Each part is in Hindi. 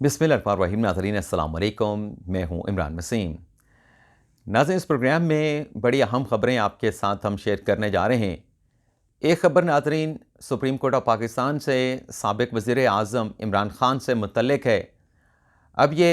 बिस्मिल्लाहिर्रहमानिर्रहीम। नाज़रीन अस्सलाम वालेकुम, मैं हूँ इमरान वसीम। नाज़रीन, इस प्रोग्राम में बड़ी अहम ख़बरें आपके साथ हम शेयर करने जा रहे हैं। एक ख़बर नाज़रीन सुप्रीम कोर्ट ऑफ पाकिस्तान से साबिक़ वज़ीर आज़म इमरान ख़ान से मुतल्लिक़ है। अब ये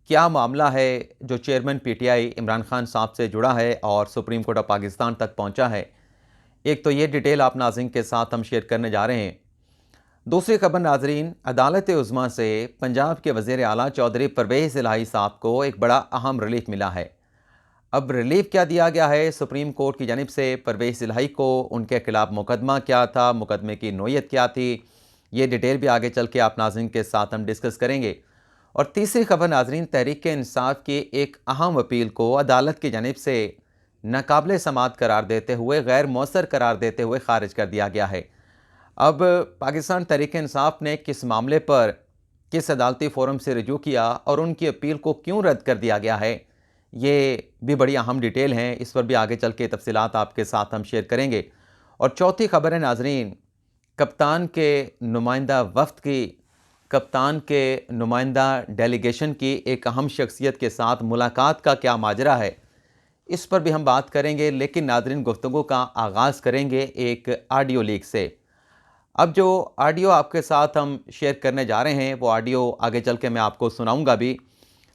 क्या मामला है जो चेयरमैन पीटीआई इमरान ख़ान साहब से जुड़ा है और सुप्रीम कोर्ट ऑफ पाकिस्तान तक पहुँचा है। एक तो ये डिटेल आप नाज़रीन के साथ हम शेयर करने जा रहे हैं। दूसरी खबर नाजरीन, अदालत उज़्मा से पंजाब के वज़ीर आला चौधरी परवेज़ इलाही साहब को एक बड़ा अहम रिलीफ मिला है। अब रिलीफ क्या दिया गया है सुप्रीम कोर्ट की जानिब से परवेज़ इलाही को, उनके खिलाफ मुकदमा क्या था, मुकदमे की नोयत क्या थी, ये डिटेल भी आगे चल के आप नाज़रीन के साथ हम डिस्कस करेंगे। और तीसरी खबर नाजरीन, तहरीक इंसाफ की एक अहम अपील को अदालत की जानिब से नाकाबिल समाअत करार देते हुए, गैर मौसर करार देते हुए खारिज कर दिया गया है। अब पाकिस्तान तहरीक इंसाफ ने किस मामले पर किस अदालती फ़ोरम से रुजू किया और उनकी अपील को क्यों रद्द कर दिया गया है, ये भी बड़ी अहम डिटेल हैं। इस पर भी आगे चल के तफसीलात आपके साथ हम शेयर करेंगे। और चौथी खबर है नाजरीन, कप्तान के नुमाइंदा वफ़द की, कप्तान के नुमाइंदा डेलीगेशन की एक अहम शख्सियत के साथ मुलाकात का क्या माजरा है, इस पर भी हम बात करेंगे। लेकिन नाजरीन, गुफ्तगू का आगाज़ करेंगे एक ऑडियो लीक से। अब जो ऑडियो आपके साथ हम शेयर करने जा रहे हैं वो ऑडियो आगे चल के मैं आपको सुनाऊंगा भी।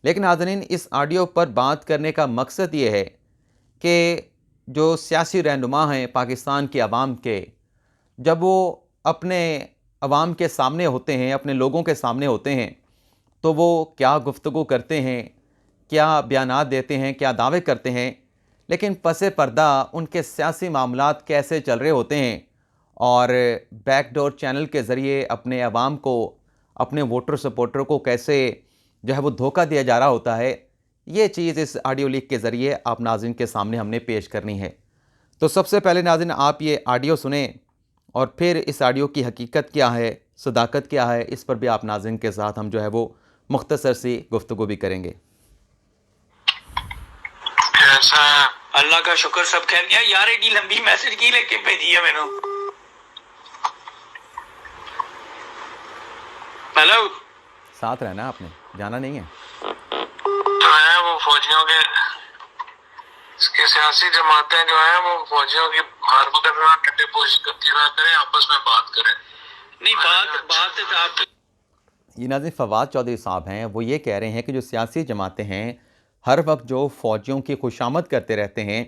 लेकिन नाज़रीन, इस ऑडियो पर बात करने का मकसद ये है कि जो सियासी रहनुमा हैं पाकिस्तान की आवाम के, जब वो अपने आवाम के सामने होते हैं, अपने लोगों के सामने होते हैं, तो वो क्या गुफ्तगू करते हैं, क्या बयानात देते हैं, क्या दावे करते हैं, लेकिन पसे पर्दा उनके सियासी मामलात कैसे चल रहे होते हैं और बैकडोर चैनल के ज़रिए अपने अवाम को, अपने वोटर सपोर्टर को कैसे जो है वो धोखा दिया जा रहा होता है, ये चीज़ इस ऑडियो लीक के ज़रिए आप नाज़रीन के सामने हमने पेश करनी है। तो सबसे पहले नाज़रीन आप ये ऑडियो सुने और फिर इस ऑडियो की हकीकत क्या है, सदाकत क्या है, इस पर भी आप नाज़रीन के साथ हम जो है वो मुख्तसर सी गुफ्तगू भी करेंगे। कैसा अल्लाह का शुक्र, सब खैर गया यार। एडी लंबी मैसेज की लेके भेजी है मैंने। हेलो, साथ रहना, आपने जाना नहीं है। जो है वो फौजियों के इसके सियासी जमातें जो है वो फौजियों की हार करना, टट्टे पोशी करती रहा करें, आपस में बात करें। नहीं, बात आप ये नाज़रीन फवाद चौधरी साहब हैं, वो ये कह रहे हैं कि जो सियासी जमातें हैं हर वक्त जो फ़ौजियों की खुशामद करते रहते हैं।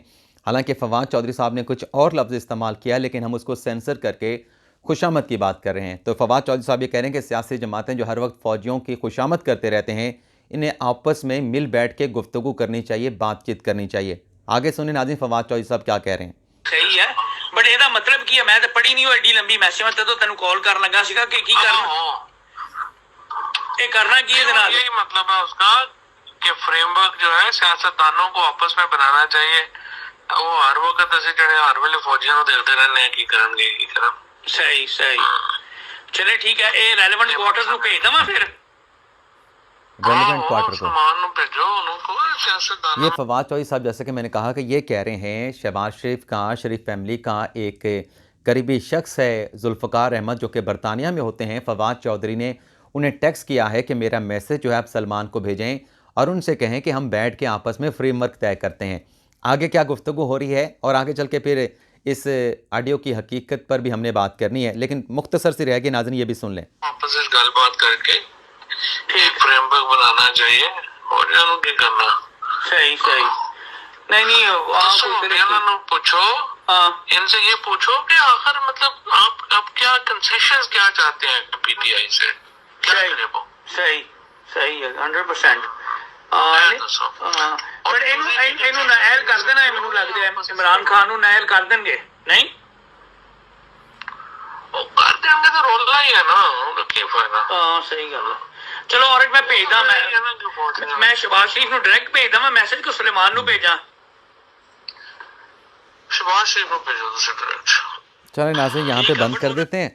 हालांकि फवाद चौधरी साहब ने कुछ और लफ्ज़ इस्तेमाल किया, लेकिन हम उसको सेंसर करके खुशामद की बात कर रहे हैं। तो फवाद चौधरी साहब ये कह रहे हैं कि सियासी जमातें जो हर वक्त फ़ौजियों की खुशामद करते रहते हैं, इन्हें आपस में मिल बैठ के गुफ्तगू करनी चाहिए, बातचीत करनी चाहिए। आगे सुने नाज़रीन फवाद चौधरी साहब क्या कह रहे हैं। सही है, बट ਇਹਦਾ मतलब ਕੀ ਹੈ? मैं तो पढ़ी नहीं हो एडी लंबी मैसेज। मैं तो तेन कॉल कर लगा सीगा कि की करना, ये करना की है जनाब। यही मतलब है उसका कि फ्रेमवर्क जो है सियासतदानों को आपस में बनाना चाहिए। वो हर वक्त ऐसे जड़े हर वेले फौजियों को देखते रहने की करनगे की करन। सही सही, चले ठीक है। ये रेलेवेंट क्वार्टर्स ਨੂੰ ਭੇਜ ਦਵਾਂ ਫਿਰ। रेलिवेंट क्वार्टर को सामान ਨੂੰ भेजो उनको सियासतदानों। ये फवाद चौधरी साहब, जैसे कि मैंने कहा कि ये कह रहे हैं शहबाज शरीफ का, शरीफ फैमिली का एक करीबी शख्स है जुल्फ़कार अहमद, जो कि बरतानिया में होते हैं। फवाद चौधरी ने उन्हें टेक्स्ट किया है कि मेरा मैसेज जो है आप सलमान को भेजें और उनसे कहें कि हम बैठ के आपस में फ्रेमवर्क तय करते हैं। आगे क्या गुफ्तगू हो रही है और आगे चल के फिर इस ऑडियो की हकीकत पर भी हमने बात करनी है, लेकिन मुख्तसर सी रहेगी नाज़रीन, ये भी सुन लें। आपस में गलबात करके एक फ्रेमवर्क बनाना चाहिए और जानू की करना। सही सही, नहीं नहीं आप पूछो, इनसे ये पूछो कि आखिर मतलब आप क्या कंसेशंस क्या चाहते हैं पीटीआई से, क्या करे वो। सही सही है 100%। पर ਇਹਨੂੰ ਨਾਇਲ ਕਰ ਦੇਣਾ ਹੈ, ਮੈਨੂੰ ਲੱਗਦਾ ਹੈ ਇਮਰਾਨ ਖਾਨ ਨੂੰ ਨਾਇਲ ਕਰ ਦੇਣਗੇ। ਨਹੀਂ ਉਹ ਕਰ ਦੇਣਗੇ ਤਾਂ ਰੋਲਾ ਹੀ ਹੈ ਨਾ, ਉਹਦਾ ਕੀ ਫਾਇਦਾ। ਹਾਂ ਸਹੀ ਗੱਲ ਹੈ। ਚਲੋ ਔਰਤ मैं भेजदा, मैं शहबाज शरीफ ਨੂੰ डायरेक्ट भेजदा मैं मैसेज को सुलेमान ਨੂੰ भेजा। शहबाज शरीफ ਨੂੰ भेजो ਤੁਸੀਂ डायरेक्ट। चलें नाज़रीन, यहाँ पे बंद कर देते हैं।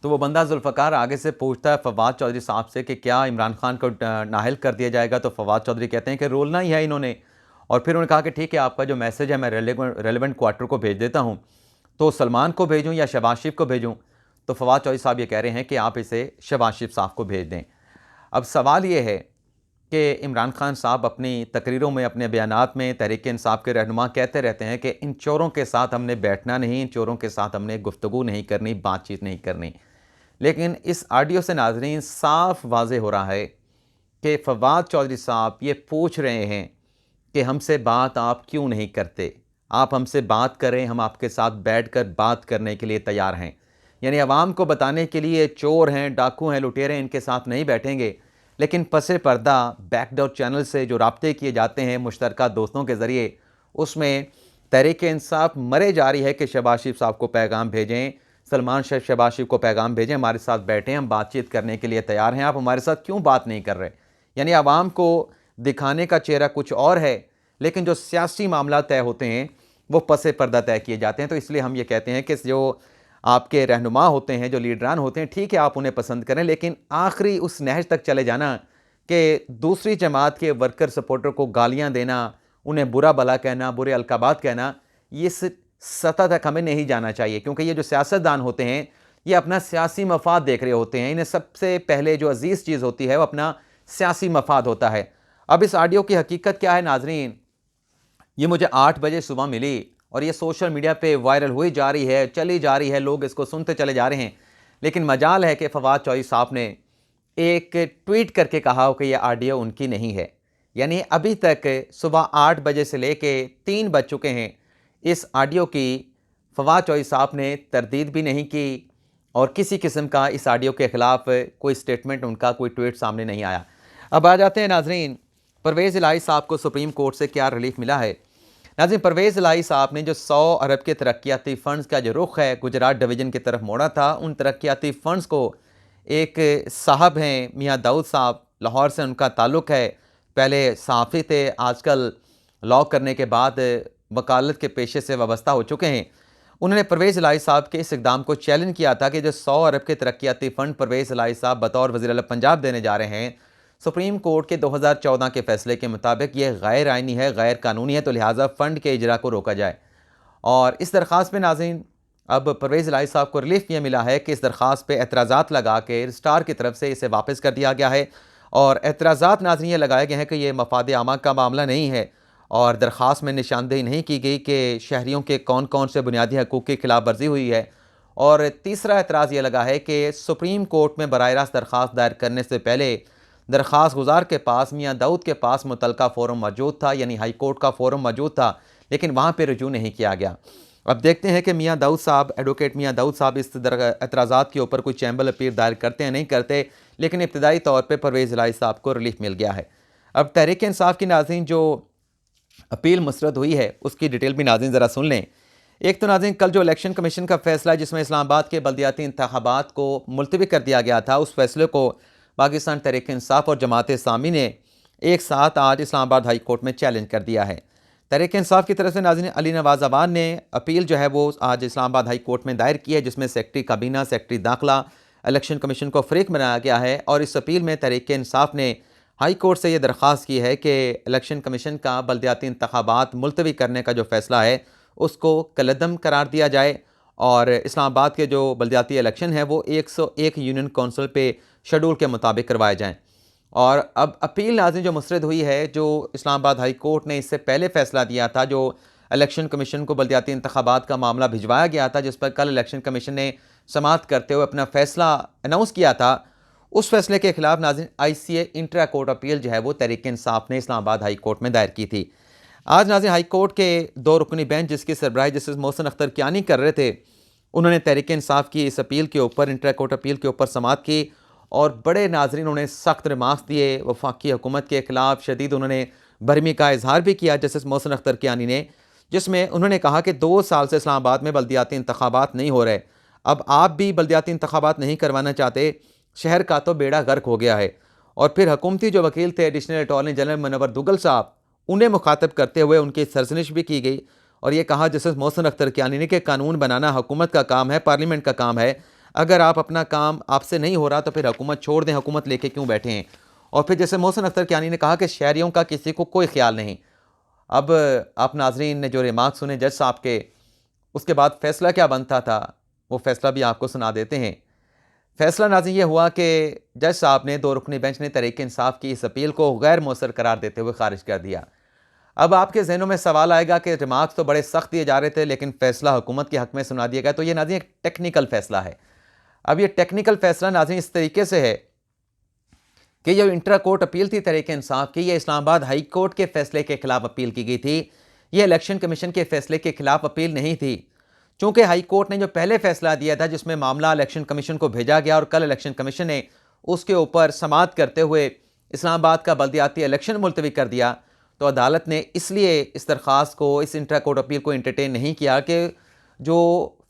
तो वो बंदा जुल्फ़कार आगे से पूछता है फवाद चौधरी साहब से कि क्या इमरान खान को नाअहल कर दिया जाएगा, तो फवाद चौधरी कहते हैं कि रोलना ही है इन्होंने। और फिर उन्होंने कहा कि ठीक है, आपका जो मैसेज है मैं रेलेवेंट क्वार्टर को भेज देता हूँ, तो सलमान को भेजूँ या शहबाज शरीफ को भेजूँ। तो फवाद चौधरी साहब ये कह रहे हैं कि आप इसे शहबाज शरीफ साहब को भेज दें। अब सवाल ये है कि इमरान खान साहब अपनी तकरीरों में, अपने बयानात में तहरीक इंसाफ के रहनुमा कहते रहते हैं कि इन चोरों के साथ हमने बैठना नहीं, इन चोरों के साथ हमने गुफ्तगू नहीं करनी, बातचीत नहीं करनी। लेकिन इस ऑडियो से नाज़रीन साफ वाज़े हो रहा है कि फवाद चौधरी साहब ये पूछ रहे हैं कि हमसे बात आप क्यों नहीं करते, आप हमसे बात करें, हम आपके साथ बैठकर बात करने के लिए तैयार हैं। यानी आवाम को बताने के लिए चोर हैं, डाकू हैं, लुटेरे हैं, इनके साथ नहीं बैठेंगे, लेकिन पसे पर्दा बैकडोर चैनल से जो राब्ते किए जाते हैं मुश्तरका दोस्तों के ज़रिए, उसमें तहरीक इंसाफ मरे जा रही है कि शहबाज शरीफ साहब को पैगाम भेजें, सलमान शहबाज शरीफ को पैगाम भेजें, हमारे साथ बैठें, हम बातचीत करने के लिए तैयार हैं, आप हमारे साथ क्यों बात नहीं कर रहे। यानी आवाम को दिखाने का चेहरा कुछ और है, लेकिन जो सियासी मामला तय होते हैं वो पसे पर्दा तय किए जाते हैं। तो इसलिए हम ये कहते हैं कि जो आपके रहनुमा होते हैं, जो लीडरान होते हैं, ठीक है आप उन्हें पसंद करें, लेकिन आखिरी उस नहज तक चले जाना कि दूसरी जमात के वर्कर सपोर्टर को गालियां देना, उन्हें बुरा भला कहना, बुरे अलकाबात कहना, ये सतह तक हमें नहीं जाना चाहिए। क्योंकि ये जो सियासतदान होते हैं ये अपना सियासी मफाद देख रहे होते हैं, इन्हें सबसे पहले जो अजीज़ चीज़ होती है वो अपना सियासी मफाद होता है। अब इस ऑडियो की हकीकत क्या है नाजरीन, ये मुझे 8 बजे सुबह मिली और ये सोशल मीडिया पे वायरल हुई जा रही है, चली जा रही है, लोग इसको सुनते चले जा रहे हैं। लेकिन मजाल है कि फवाद चौधरी साहब ने एक ट्वीट करके कहा हो कि यह ऑडियो उनकी नहीं है। यानी अभी तक सुबह 8 बजे से लेके 3 बज चुके हैं, इस ऑडियो की फवाद चौधरी साहब ने तरदीद भी नहीं की और किसी किस्म का इस ऑडियो के ख़िलाफ़ कोई स्टेटमेंट उनका, कोई ट्वीट सामने नहीं आया। अब आ जाते हैं नाजरीन, परवेज़ इलाही साहब को सुप्रीम कोर्ट से क्या रिलीफ मिला है। नाज़रीन, परवेज़ इलाही साहब ने जो 100 अरब के तरक्याती फ़ंड्स का जो रुख है गुजरात डिवीज़न की तरफ मोड़ा था, उन तरक्याती फ़ंड्स को एक साहब हैं मियाँ दाऊद साहब, लाहौर से उनका ताल्लुक़ है, पहले सहाफ़ी थे, आजकल लॉ करने के बाद वकालत के पेशे से वाबस्ता हो चुके हैं। उन्होंने परवेज़ इलाही साहब के इस इक़दाम को चैलेंज किया था कि जो 100 अरब के तरक्याती फ़ंड परवेज़ इलाही साहब बतौर वज़ीर आला पंजाब देने जा रहे हैं, सुप्रीम कोर्ट के 2014 के फैसले के मुताबिक ये गैर आइनी है, गैर कानूनी है, तो लिहाजा फ़ंड के इजरा को रोका जाए। और इस दरख्वास्त में नाज़रीन अब परवेज़ इलाही साहब को रिलीफ ये मिला है कि इस दरख्वास्त पे एतराज़ात लगा के रजिस्ट्रार की तरफ से इसे वापस कर दिया गया है। और एतराज़ात नाज़रीन ये लगाए गए हैं कि ये मफाद आमा का मामला नहीं है और दरख्वास्त में निशानदेही नहीं की गई कि शहरियों के कौन कौन से बुनियादी हकूक़ की खिलाफ वर्जी हुई है। और तीसरा एतराज़ ये लगा है कि सुप्रीम कोर्ट में बराह रास्त दरख्वास्त दायर करने से पहले दरख्वास्त गुजार के पास, मियाँ दाऊद के पास मुतलका फ़ोरम मौजूद था, यानी हाई कोर्ट का फ़ोरम मौजूद था, लेकिन वहाँ पर रुजू नहीं किया गया। अब देखते हैं कि मियाँ दाऊद साहब, एडवोकेट मियाँ दाऊद साहब इस एतराज़ात के ऊपर कोई चैम्बर अपील दायर करते हैं नहीं करते, लेकिन इब्तदाई तौर पर परवेज़ इलाही साहब को रिलीफ मिल गया है। अब तहरीक इंसाफ की नाज़रीन जो अपील मुस्तरद हुई है उसकी डिटेल भी नाज़रीन ज़रा सुन लें। एक तो नाज़रीन कल जो इलेक्शन कमीशन का फ़ैसला है जिसमें इस्लामाबाद के बल्दियाती इंतखाबात को मुलतवी कर दिया गया था, उस फैसले को पाकिस्तान तहरीक इंसाफ और जमात इस्लामी ने एक साथ आज इस्लामाबाद हाई कोर्ट में चैलेंज कर दिया है। तहरीक इंसाफ की तरफ से नाज़रीन अली नवाज़ अवान ने अपील जो है वो आज इस्लामाबाद हाई कोर्ट में दायर की है, जिसमें सेक्रेटरी काबीना, सेक्रेटरी दाखिला, इलेक्शन कमीशन को फ़रीक बनाया गया है। और इस अपील में तहरीक इंसाफ ने हाई कोर्ट से ये दरख्वास्त की है कि इलेक्शन कमीशन का बल्दियाती इंतखाबात मुलतवी करने का जो फ़ैसला है उसको कलअदम करार दिया जाए और इस्लामाबाद के जो बल्दियाती इलेक्शन है वो 101 यूनियन कौंसिल पे शेड्यूल के मुताबिक करवाए जाएँ। और अब अपील नाज़रीन जो मुस्तरद हुई है, जो इस्लामाबाद हाई कोर्ट ने इससे पहले फ़ैसला दिया था, जो इलेक्शन कमीशन को बल्दियाती इंतखाबात का मामला भिजवाया गया था, जिस पर कल इलेक्शन कमीशन ने समाअत करते हुए अपना फ़ैसला अनाउंस किया था, उस फैसले के खिलाफ नाज़रीन ICA इंट्रा कोर्ट अपील जो है वो तहरीक इंसाफ ने इस्लामाबाद हाई कोर्ट में दायर की थी। आज नाज़रीन हाई कोर्ट के 2 रुकनी बेंच जिसकी सरबराही जस्टिस मोहसिन अख्तर कियानी कर रहे थे, उन्होंने तहरीक इंसाफ की इस अपील के ऊपर, इंट्रा कोर्ट अपील के ऊपर समाअत की और बड़े नाज़रीन उन्हें सख्त रिमार्क्स दिए। वफाकी हुकूमत के खिलाफ शदीद उन्होंने बरहमी का इजहार भी किया जस्टिस मोहसिन अख्तर कियानी ने, जिसमें उन्होंने कहा कि 2 साल से इस्लामाबाद में बल्दियाती इंतखाबात नहीं हो रहे, अब आप भी बल्दियाती इंतखाबात नहीं करवाना चाहते, शहर का तो बेड़ा गर्क हो गया है। और फिर हुकूमती जो वकील थे additional attorney general Munawar Duggal साहब, उन्हें मुखातब करते हुए उनकी सरजनिश भी की गई और ये कहा जस्टिस मोहसिन अख्तर कियानी ने कि कानून बनाना हुकूमत का काम है, पार्लियामेंट का काम है, अगर आप अपना काम आपसे नहीं हो रहा तो फिर हुकूमत छोड़ दें, हुकूमत लेके क्यों बैठे हैं। और फिर जैसे मोहसिन अख्तर कियानी ने कहा कि शहरियों का किसी को कोई ख्याल नहीं। अब आप नाजरीन ने जो रिमार्क सुने जज साहब के, उसके बाद फैसला क्या बनता था वो फैसला भी आपको सुना देते हैं। फैसला नाज़रीन ये हुआ कि जज साहब ने 2 रुकनी बेंच ने तहरीक इंसाफ की इस अपील को गैर मौसर करार देते हुए खारिज कर दिया। अब आपके जहनों में सवाल आएगा कि रिमार्क्स तो बड़े सख्त दिए जा रहे थे लेकिन फैसला हुकूमत के हक में सुना दिया गया। तो ये नाज़रीन एक टेक्निकल फैसला है। अब ये टेक्निकल फैसला नाज़रीन इस तरीके से है कि जो इंट्रा कोर्ट अपील थी तहरीक इंसाफ की, ये इस्लामाबाद हाई कोर्ट के फैसले के खिलाफ अपील की गई थी। ये इलेक्शन कमीशन के फैसले के खिलाफ अपील नहीं थी। चूंकि हाई कोर्ट ने जो पहले फैसला दिया था जिसमें मामला इलेक्शन कमीशन को भेजा गया और कल इलेक्शन कमीशन ने उसके ऊपर समाअत करते हुए इस्लामाबाद का बल्दियाती इलेक्शन मुलतवी कर दिया, तो अदालत ने इसलिए इस दरख्वास्त को, इस इंट्रा कोर्ट अपील को इंटरटेन नहीं किया कि जो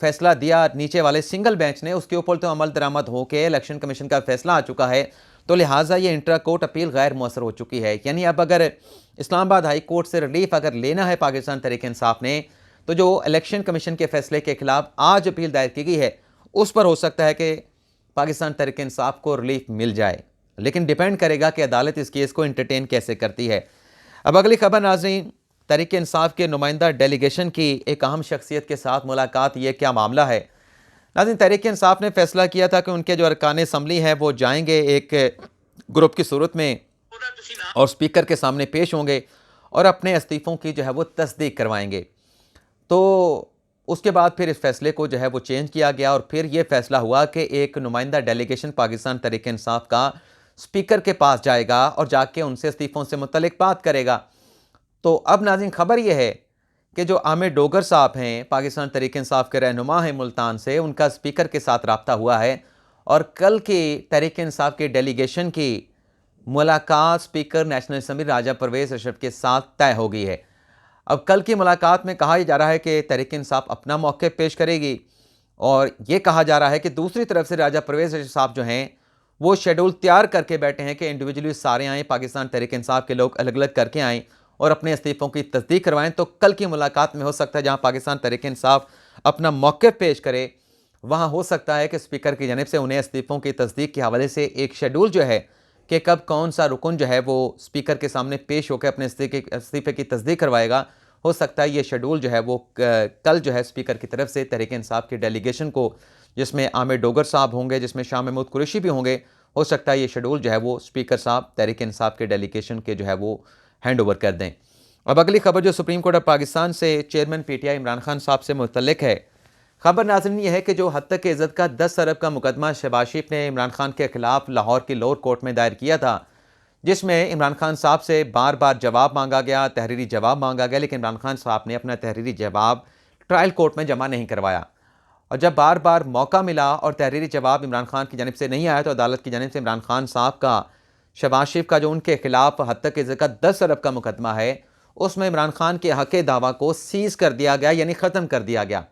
फैसला दिया नीचे वाले सिंगल बेंच ने उसके ऊपर तो अमल दरामद हो के इलेक्शन कमीशन का फैसला आ चुका है, तो लिहाजा ये इंट्रा कोर्ट अपील गैर मौसर हो चुकी है। यानी अब अगर इस्लामाबाद हाई कोर्ट से रिलीफ अगर लेना है पाकिस्तान तहरीक इंसाफ ने, तो जो इलेक्शन कमीशन के फैसले के खिलाफ आज अपील दायर की गई है उस पर हो सकता है कि पाकिस्तान तहरीक इंसाफ को रिलीफ मिल जाए, लेकिन डिपेंड करेगा कि अदालत इस केस को इंटरटेन कैसे करती है। अब अगली खबर नाज़रीन, तहरीक इंसाफ के नुमाइंदा डेलीगेशन की एक अहम शख्सियत के साथ मुलाकात। ये क्या मामला है नाज़रीन? तहरीक इंसाफ ने फैसला किया था कि उनके जो अरकान असम्बली हैं वो जाएंगे एक ग्रुप की सूरत में और स्पीकर के सामने पेश होंगे और अपने इस्तीफ़ों की जो है वो तस्दीक करवाएंगे। तो उसके बाद फिर इस फैसले को जो है वो चेंज किया गया और फिर ये फैसला हुआ कि एक नुमाइंदा डेलीगेशन पाकिस्तान तहरीक इंसाफ का स्पीकर के पास जाएगा और जाके उनसे इस्तीफ़ों से मुतल्लिक बात करेगा। तो अब नाज़रीन खबर यह है कि जो आमिर डोगर साहब हैं, पाकिस्तान तहरीक इंसाफ के रहनुमा हैं मुल्तान से, उनका स्पीकर के साथ रब्ता हुआ है और कल की तहरीक इंसाफ के डेलीगेशन की मुलाकात स्पीकर नेशनल असम्बली राजा परवेज़ अशरफ के साथ तय हो गई है। अब कल की मुलाकात में कहा जा रहा है कि तहरीक इंसाफ अपना मौक़िफ़ पेश करेगी और ये कहा जा रहा है कि दूसरी तरफ से राजा परवेज़ अशरफ साहब जो हैं वो शेड्यूल तैयार करके बैठे हैं कि इंडिविजुअली सारे आएँ, पाकिस्तान तहरीक इंसाफ के लोग अलग अलग करके आएँ और अपने इस्तीफ़ों की तस्दीक करवाएं। तो कल की मुलाकात में हो सकता है जहां पाकिस्तान तहरीक इंसाफ अपना मौक़िफ़ पेश करे, वहां हो सकता है कि स्पीकर की जानिब से उन्हें इस्तीफ़ों की तस्दीक के हवाले से एक शेड्यूल जो है कि कब कौन सा रुकन जो है वो स्पीकर के सामने पेश होकर अपने इस्तीफ़े की तस्दीक करवाएगा, हो सकता है ये शेड्यूल जो है वो कल जो है स्पीकर की तरफ से तहरीक इंसाफ की डेलीगेशन को, जिसमें आमिर डोगर साहब होंगे, जिसमें शाह महमूद कुरैशी भी होंगे, हो सकता है ये शेड्यूल जो है वो स्पीकर साहब तहरीक इंसाफ के डेलीगेशन के जो है वो हैंड ओवर कर दें। अब अगली खबर जो सुप्रीम कोर्ट ऑफ पाकिस्तान से चेयरमैन पीटीआई इमरान खान साहब से मुतल्लिक है। खबर नाज़रीन ये है कि जो हद तक इज़्ज़त का 10 अरब का मुकदमा शहबाज शरीफ ने इमरान खान के खिलाफ लाहौर की लोअर कोर्ट में दायर किया था, जिसमें इमरान खान साहब से बार बार जवाब मांगा गया, तहरीरी जवाब मांगा गया, लेकिन इमरान खान साहब ने अपना तहरीरी जवाब ट्रायल कोर्ट में जमा नहीं करवाया। और जब बार बार मौका मिला और तहरीरी जवाब इमरान खान की जानिब से नहीं आया, तो अदालत की जानिब से इमरान खान साहब का शहबाज शरीफ का जो उनके खिलाफ हद तक इज़्ज़त का 10 अरब का मुकदमा है उसमें इमरान खान के हक़ दावा को सीज़ कर दिया गया, यानी ख़त्म कर दिया गया।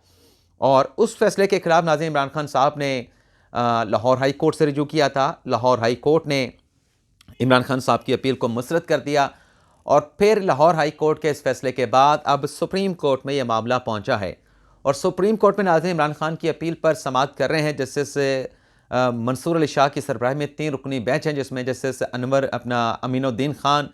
और उस फैसले के खिलाफ नाज़रीन इमरान खान साहब ने लाहौर हाई कोर्ट से रिजू किया था। लाहौर हाई कोर्ट ने इमरान खान साहब की अपील को मुस्तरद कर दिया और फिर लाहौर हाई कोर्ट के इस फैसले के बाद अब सुप्रीम कोर्ट में यह मामला पहुंचा है और सुप्रीम कोर्ट में नाज़रीन इमरान खान की अपील पर समाअत कर रहे हैं जस्टिस मंसूर अली शाह की सरबराही में 3 रुकनी बेंच हैं, जिसमें जस्टिस अनवर अमीनुद्दीन खान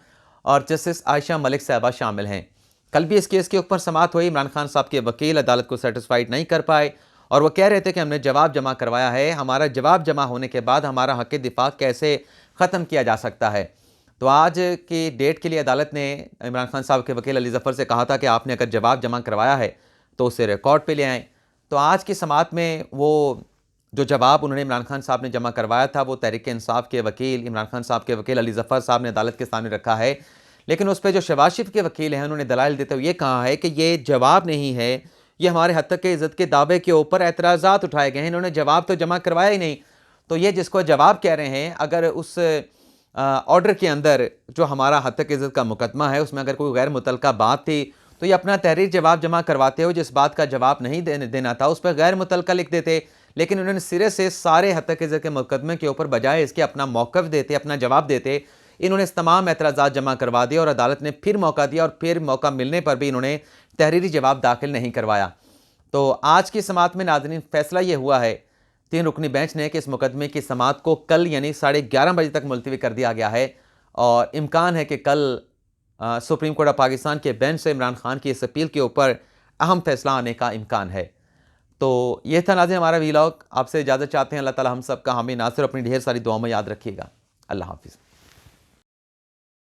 और जस्टिस आयशा मलिक साहबा शामिल हैं। कल भी इस केस के ऊपर समाअत हुई। इमरान खान साहब के वकील अदालत को सेटिस्फाइड नहीं कर पाए और वो कह रहे थे कि हमने जवाब जमा करवाया है, हमारा जवाब जमा होने के बाद हमारा हक़ दिफा कैसे ख़त्म किया जा सकता है। तो आज की डेट के लिए अदालत ने इमरान खान साहब के वकील अली ज़फ़र से कहा था कि आपने अगर जवाब जमा करवाया है तो उसे रिकॉर्ड पे ले आएँ। तो आज की समाअत में वो जो जवाब उन्होंने इमरान खान साहब ने जमा करवाया था वो तहरीक इंसाफ के वकील, इमरान खान साहब के वकील अली ज़फ़र साहब ने अदालत के सामने रखा है, लेकिन उस पर जो शहबाज शरीफ के वकील हैं उन्होंने दलाइल देते हुए ये कहा है कि ये जवाब नहीं है, ये हमारे हद तक के इज़्ज़त के दावे के ऊपर एतराज़ात उठाए गए हैं, इन्होंने जवाब तो जमा करवाया ही नहीं। तो ये जिसको जवाब कह रहे हैं, अगर उस ऑर्डर के अंदर जो हमारा हद तक इज़्ज़त का मुकदमा है उसमें अगर कोई गैर मुतल्लका बात थी तो ये अपना तहरीर जवाब जमा करवाते हो, जिस बात का जवाब नहीं देना था उस पर गैर मुतल्लका लिख देते, लेकिन उन्होंने सिरे से सारे हद तक इज़्ज़त के मुकदमे के ऊपर बजाय इसके अपना मौक़िफ़ देते, अपना जवाब देते, इन्होंने इस तमाम एतराज़ात जमा करवा दिए और अदालत ने फिर मौका दिया और फिर मौका मिलने पर भी इन्होंने तहरीरी जवाब दाखिल नहीं करवाया। तो आज की समाअत में नाज़रीन फैसला ये हुआ है 3 रुकनी बेंच ने कि इस मुकदमे की समाअत को कल यानी 11:30 बजे तक मुलतवी कर दिया गया है और इम्कान है कि कल सुप्रीम कोर्ट ऑफ पाकिस्तान के बेंच से इमरान खान की इस अपील के ऊपर अहम फैसला आने का इम्कान है। तो ये था नाज़रीन हमारा वीलॉग। आपसे इजाज़त चाहते हैं। अल्लाह ताला हम सब का हमें ना सिर्फ अपनी ढेर सारी दुआ में याद रखिएगा। अल्लाह हाफिज़।